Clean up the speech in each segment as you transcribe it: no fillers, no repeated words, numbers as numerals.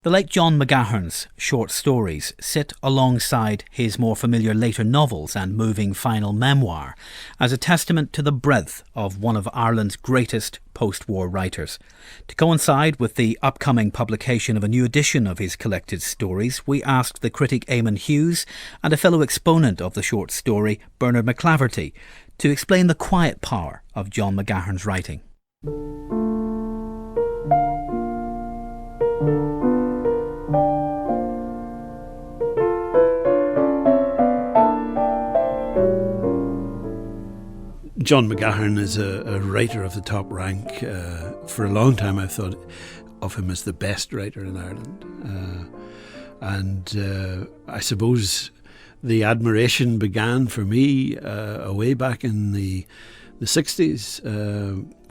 The late John McGahern's short stories sit alongside his more familiar later novels and moving final memoir as a testament to the breadth of one of Ireland's greatest post-war writers. To coincide with the upcoming publication of a new edition of his collected stories, we asked the critic Eamonn Hughes and a fellow exponent of the short story, Bernard MacLaverty, to explain the quiet power of John McGahern's writing. John McGahern is a writer of the top rank. For a long time I've thought of him as the best writer in Ireland. I suppose the admiration began for me way back in the 60s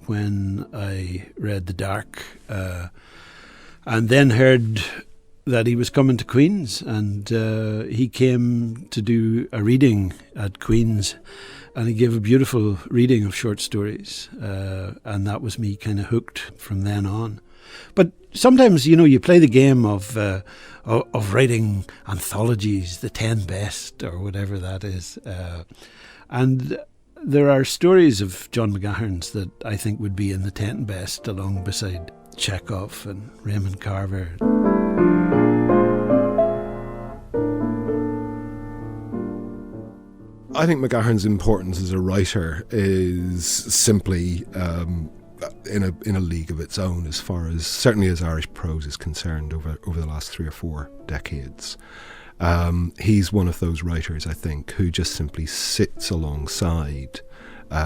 when I read The Dark and then heard that he was coming to Queen's, and he came to do a reading at Queen's, and he gave a beautiful reading of short stories, and that was me kind of hooked from then on. But sometimes, you play the game of writing anthologies, the 10 best or whatever that is, and there are stories of John McGahern's that I think would be in the 10 best, along beside Chekhov and Raymond Carver. I think McGahern's importance as a writer is simply in a league of its own, as far as certainly as Irish prose is concerned over the last 3 or 4 decades. He's one of those writers, I think, who just simply sits alongside,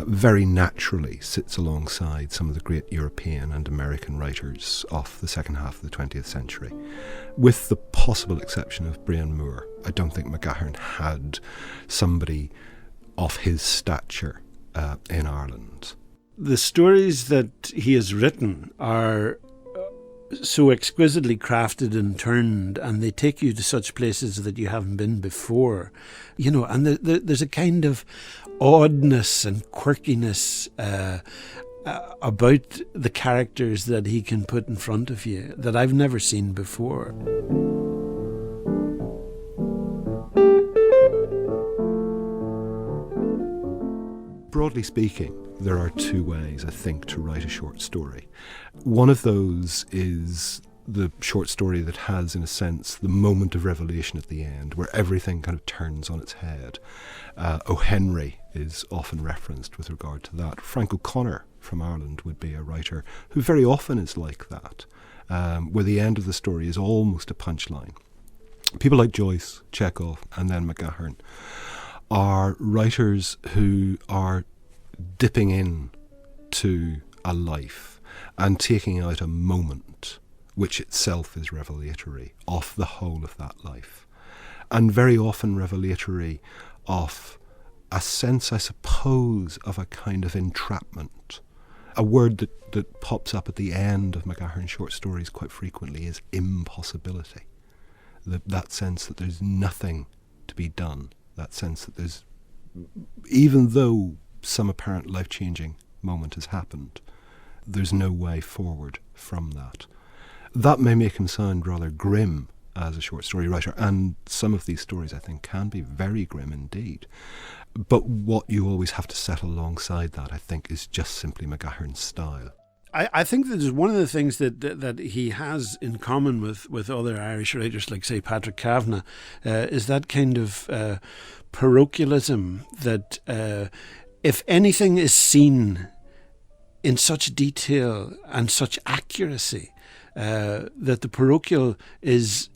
very naturally sits alongside some of the great European and American writers of the second half of the 20th century. With the possible exception of Brian Moore, I don't think McGahern had somebody of his stature in Ireland. The stories that he has written are so exquisitely crafted and turned, and they take you to such places that you haven't been before. And there's a kind of oddness and quirkiness about the characters that he can put in front of you that I've never seen before. Broadly speaking, there are 2 ways, I think, to write a short story. One of those is the short story that has, in a sense, the moment of revelation at the end, where everything kind of turns on its head. O. Henry is often referenced with regard to that. Frank O'Connor from Ireland would be a writer who very often is like that, where the end of the story is almost a punchline. People like Joyce, Chekhov, and then McGahern are writers who are dipping in to a life and taking out a moment which itself is revelatory of the whole of that life, and very often revelatory of a sense, I suppose, of a kind of entrapment. A word that pops up at the end of McGahern's short stories quite frequently is impossibility. That sense that there's nothing to be done, that sense that there's, even though some apparent life-changing moment has happened, there's no way forward from that. That may make him sound rather grim as a short story writer, and some of these stories, I think, can be very grim indeed. But what you always have to set alongside that, I think, is just simply McGahern's style. I think that is one of the things that he has in common with other Irish writers, like, say, Patrick Kavanagh, is that kind of parochialism that if anything is seen in such detail and such accuracy, that the parochial is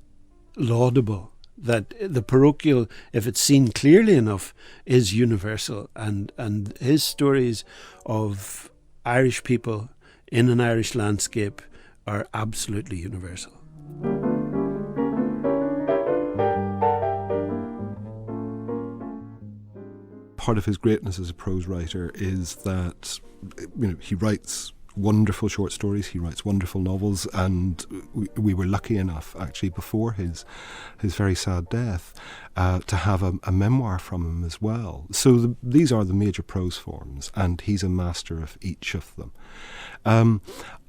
laudable, that the parochial, if it's seen clearly enough, is universal. And his stories of Irish people in an Irish landscape are absolutely universal. Part of his greatness as a prose writer is that he writes wonderful short stories, he writes wonderful novels, and we were lucky enough, actually, before his very sad death, to have a memoir from him as well. So these are the major prose forms, and he's a master of each of them.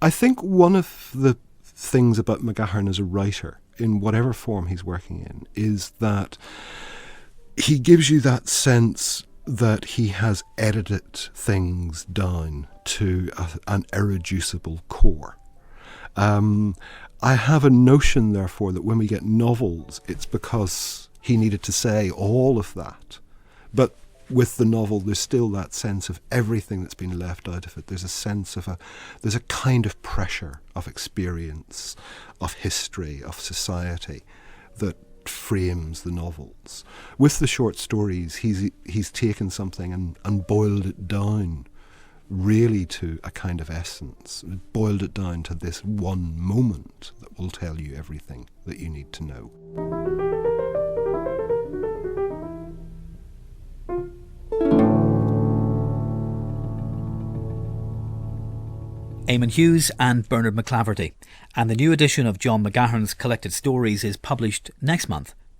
I think one of the things about McGahern as a writer, in whatever form he's working in, is that he gives you that sense that he has edited things down to an irreducible core. I have a notion, therefore, that when we get novels, it's because he needed to say all of that. But with the novel, there's still that sense of everything that's been left out of it. There's a sense of there's a kind of pressure of experience, of history, of society that frames the novels. With the short stories, he's taken something and boiled it down really to a kind of essence, boiled it down to this one moment that will tell you everything that you need to know. Eamonn Hughes and Bernard MacLaverty. And the new edition of John McGahern's collected stories is published next month